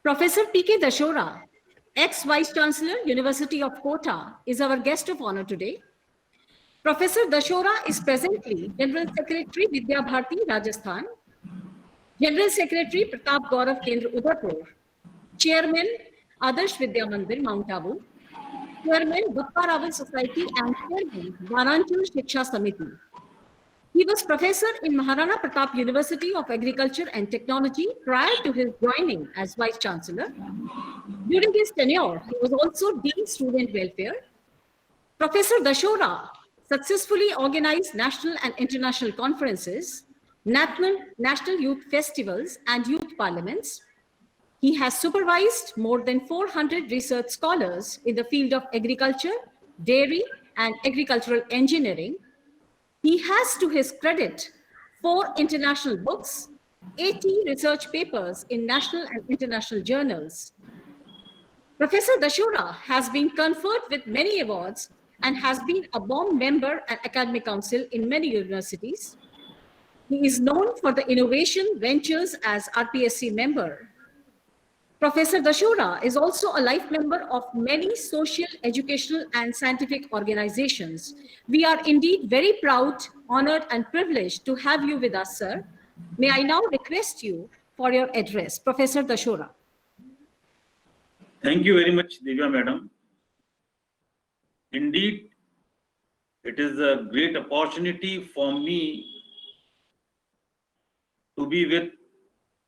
Professor P.K. Dashora, ex-Vice Chancellor, University of Kota, is our guest of honor today. Professor Dashora is presently General Secretary Vidya Bharati, Rajasthan, General Secretary Pratap Gaurav Kendra Udaipur, Chairman Adarsh Vidya Mandir, Mount Abu, Chairman Bappa Rawal Society and Chairman Varanchal Shiksha Samiti. He was professor in Maharana Pratap University of Agriculture and Technology prior to his joining as Vice Chancellor. During his tenure, he was also Dean Student Welfare. Professor Dashora successfully organized national and international conferences, national youth festivals, and youth parliaments. He has supervised more than 400 research scholars in the field of agriculture, dairy, and agricultural engineering. He has to his credit 4 international books, 80 research papers in national and international journals. Professor Dashora has been conferred with many awards and has been a BOM member and academic council in many universities. He is known for the innovation ventures as RPSC member. Professor Dashora is also a life member of many social, educational, and scientific organizations. We are indeed very proud, honored, and privileged to have you with us, sir. May I now request you for your address, Professor Dashora. Thank you very much, Divya Madam. Indeed, it is a great opportunity for me to be with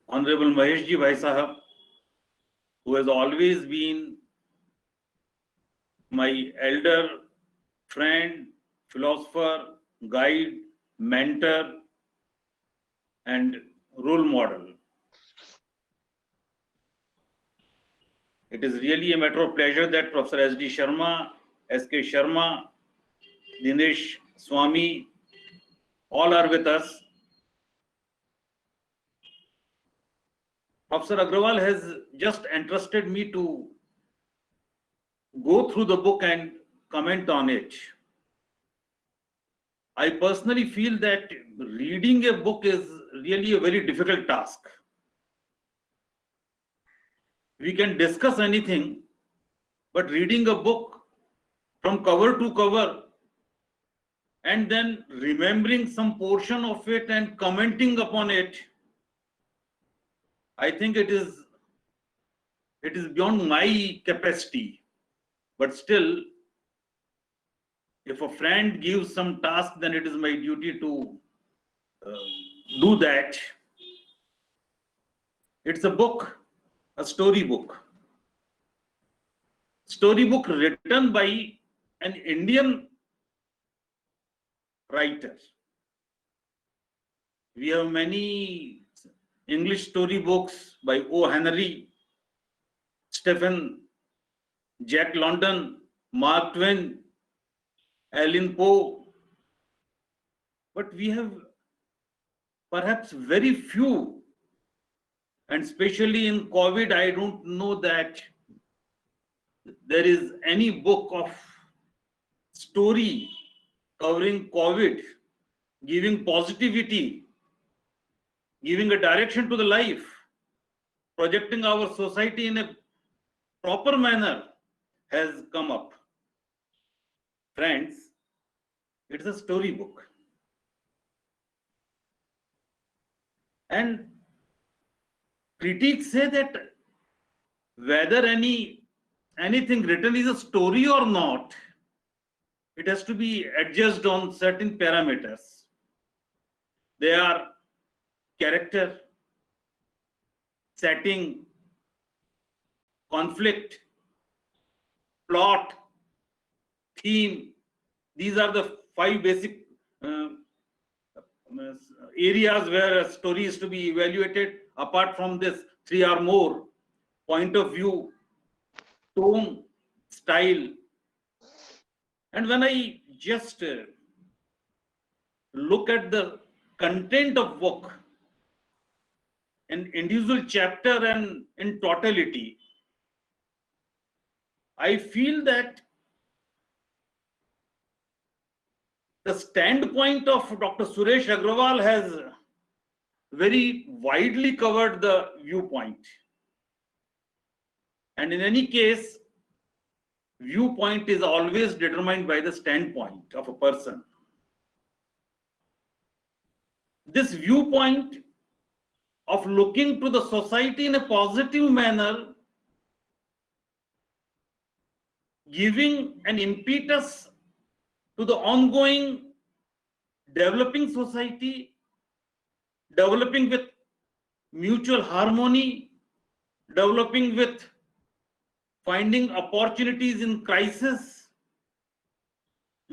Honorable Mahesh Ji Bhai Sahab, who has always been my elder friend, philosopher, guide, mentor, and role model. It is really a matter of pleasure that Professor S.D. Sharma, S.K. Sharma, Dinesh Swami, all are with us. Professor Agrawal has just entrusted me to go through the book and comment on it. I personally feel that reading a book is really a very difficult task. We can discuss anything, but reading a book from cover to cover and then remembering some portion of it and commenting upon it, I think it is beyond my capacity. But still, if a friend gives some task, then it is my duty to do that. It's a book, a storybook. Storybook written by an Indian writer. We have many English storybooks by O. Henry, Stephen, Jack London, Mark Twain, Allan Poe, but we have perhaps very few, and especially in COVID, I don't know that there is any book of story covering COVID, giving positivity, giving a direction to the life, projecting our society in a proper manner has come up. Friends, it's a storybook. And critics say that whether anything written is a story or not, it has to be adjusted on certain parameters. They are character, setting, conflict, plot, theme. These are the 5 basic areas where a story is to be evaluated. Apart from this, 3 or more: point of view, tone, style. And when I just look at the content of book in individual chapter and in totality, I feel that the standpoint of Dr. Suresh Agrawal has very widely covered the viewpoint. And in any case, viewpoint is always determined by the standpoint of a person. This viewpoint of looking to the society in a positive manner, giving an impetus to the ongoing developing society, developing with mutual harmony, developing with finding opportunities in crisis,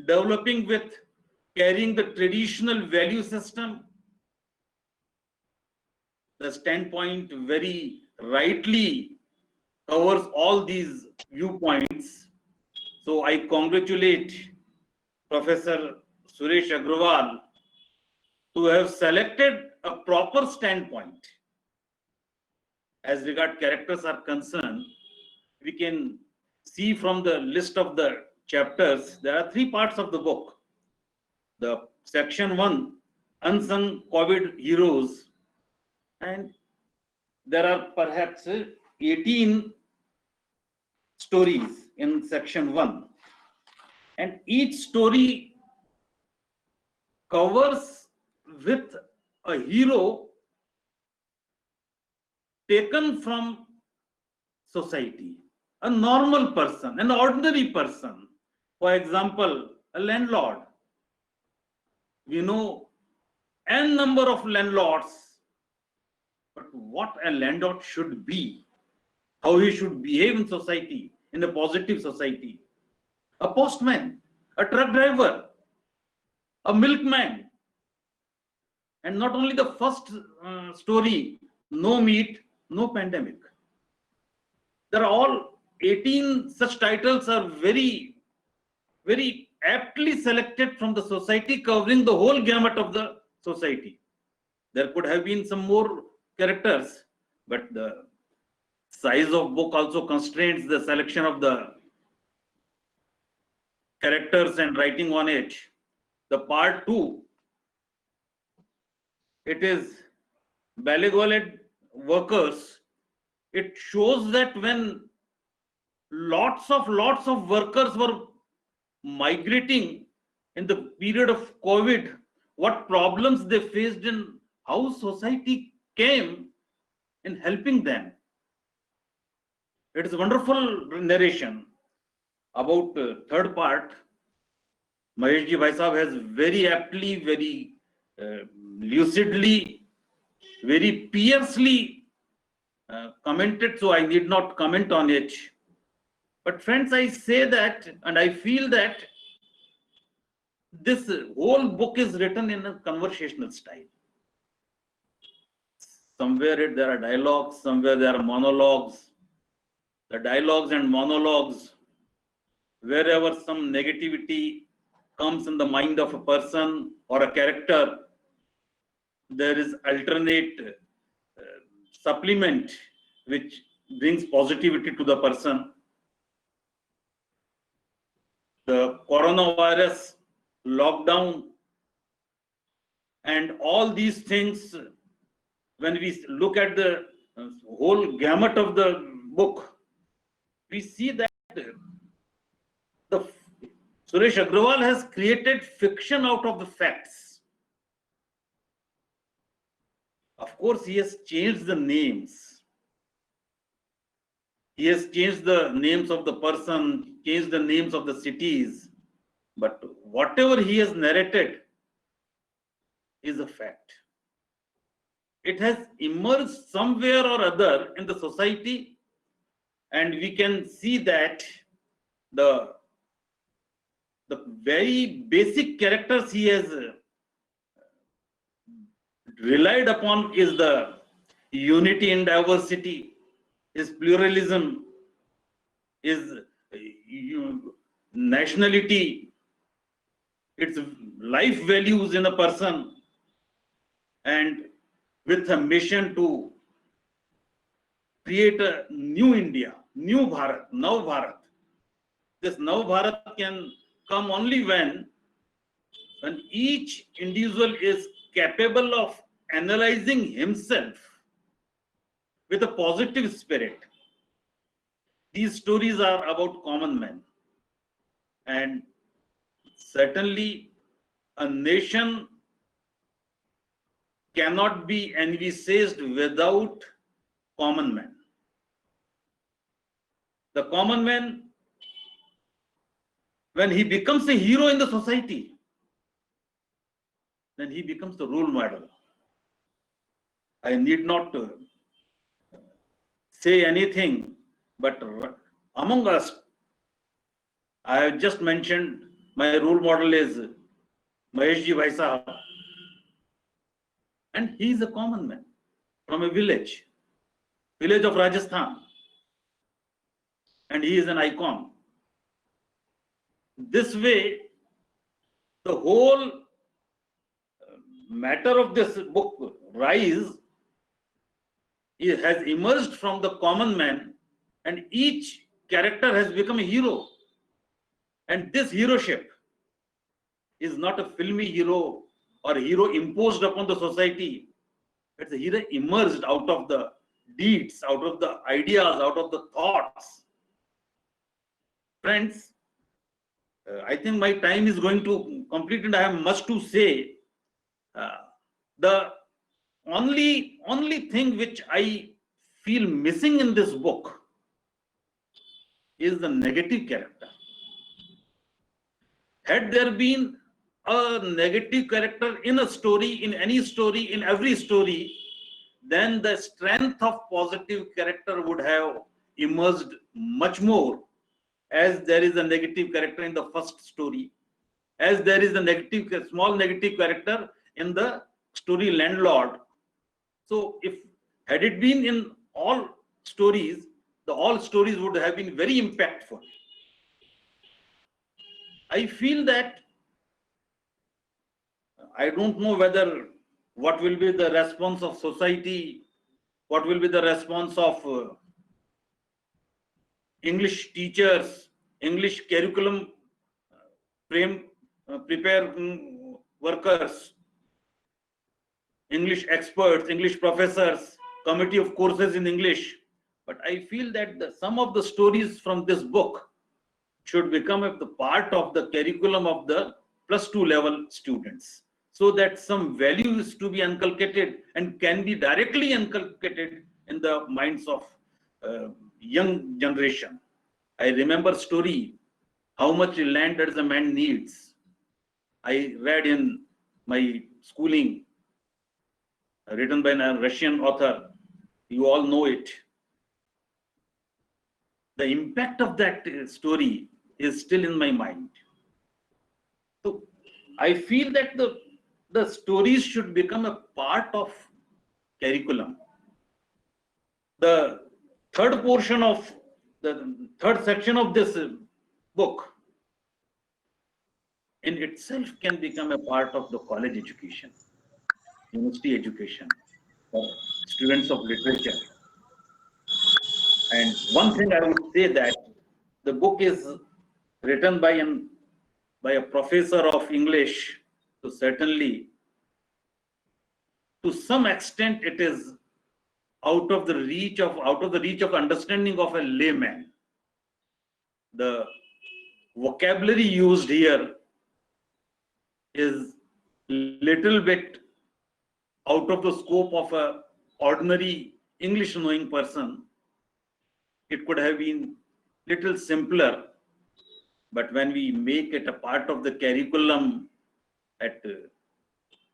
developing with carrying the traditional value system. The standpoint very rightly covers all these viewpoints. So I congratulate Professor Suresh Agrawal to have selected a proper standpoint. As regard characters are concerned, we can see from the list of the chapters, there are 3 parts of the book. The section 1, unsung COVID heroes, and there are perhaps 18 stories in section 1, and each story covers with a hero taken from society, a normal person, an ordinary person. For example, a landlord. We know n number of landlords, but what a landlord should be, how he should behave in society, in a positive society. A postman, a truck driver, a milkman. And not only the first story, no meat, no pandemic. There are all 18 such titles are very, very aptly selected from the society, covering the whole gamut of the society. There could have been some more characters, but the size of book also constrains the selection of the characters and writing on it. The part 2, it is Ballygolled workers. It shows that when lots of workers were migrating in the period of COVID, what problems they faced and how society came in helping them. It is a wonderful narration. About third part, Maheshji Bhai Sahab has very aptly, very lucidly, very fiercely commented, so I need not comment on it. But friends, I say that and I feel that this whole book is written in a conversational style. Somewhere there are dialogues, somewhere there are monologues. The dialogues and monologues, wherever some negativity comes in the mind of a person or a character, there is alternate supplement which brings positivity to the person. The coronavirus, lockdown, and all these things, when we look at the whole gamut of the book, we see that the Suresh Agrawal has created fiction out of the facts. Of course, he has changed the names. He has changed the names of the person, changed the names of the cities. But whatever he has narrated is a fact. It has emerged somewhere or other in the society, and we can see that the very basic characters he has relied upon is the unity in diversity, is pluralism, is nationality, its life values in a person, and with a mission to create a new India, new Bharat, Nav Bharat. This Nav Bharat can come only when each individual is capable of analyzing himself with a positive spirit, These stories are about common men. And certainly a nation cannot be envisaged without common men. The common man, when he becomes a hero in the society, then he becomes the role model. I need not say anything, but among us, I have just mentioned my role model is Mahesh Ji Bhai Sahab, and he is a common man from a village of Rajasthan, and he is an icon. This way, the whole matter of this book, Rise, it has emerged from the common man, and each character has become a hero. And this heroship is not a filmy hero or hero imposed upon the society. It's a hero emerged out of the deeds, out of the ideas, out of the thoughts. Friends, I think my time is going to complete and I have much to say. The only thing which I feel missing in this book is the negative character. Had there been a negative character in a story, in any story, in every story, then the strength of positive character would have emerged much more, as there is a negative character in the first story, as there is a small negative character in the story Landlord. So if had it been in all stories, all stories would have been very impactful. I feel that I don't know whether what will be the response of society, what will be the response of English teachers, English curriculum prepare workers, English experts, English professors, committee of courses in English. But I feel that some of the stories from this book should become a part of the curriculum of the +2 level students, so that some value is to be inculcated and can be directly inculcated in the minds of young generation. I remember story, How Much Land Does a Man Needs? I read in my schooling, written by a Russian author. You all know it. The impact of that story is still in my mind. So I feel that the stories should become a part of curriculum. The third portion of the third section of this book in itself can become a part of the college education, university education for students of literature. And one thing I would say that the book is written by a professor of English, so certainly to some extent it is out of the reach of understanding of a layman. The vocabulary used here is little bit out of the scope of a ordinary English knowing person. It could have been little simpler, but when we make it a part of the curriculum at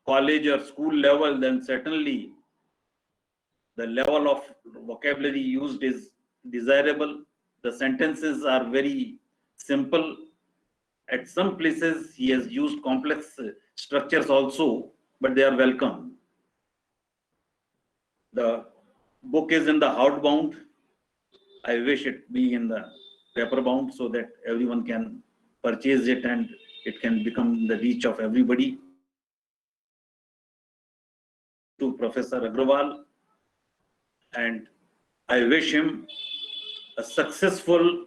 college or school level, then certainly the level of vocabulary used is desirable. The sentences are very simple. At some places, he has used complex structures also, but they are welcome. The book is in the hardbound. I wish it be in the paperbound so that everyone can purchase it and it can become the reach of everybody. To Professor Agrawal, and I wish him a successful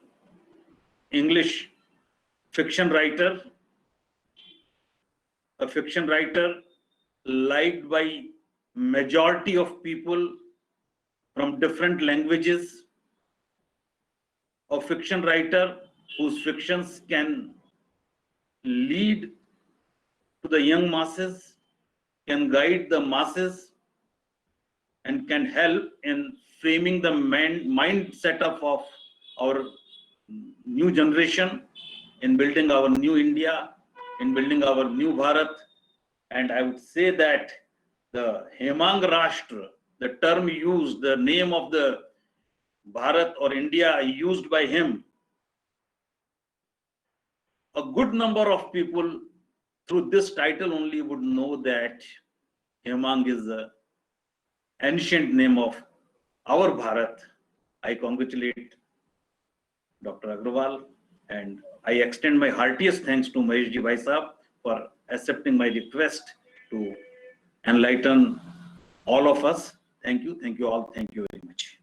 English fiction writer, a fiction writer liked by majority of people from different languages, a fiction writer whose fictions can lead to the young masses, can guide the masses, and can help in framing the mind setup of our new generation, in building our new India, in building our new Bharat. And I would say that the Hemang Rashtra, the term used, the name of the Bharat or India used by him, a good number of people through this title only would know that Hemang is the ancient name of our Bharat. I congratulate Dr. Agrawal, and I extend my heartiest thanks to Mahesh Ji Bhai Sahab for accepting my request to enlighten all of us. Thank you all. Thank you very much.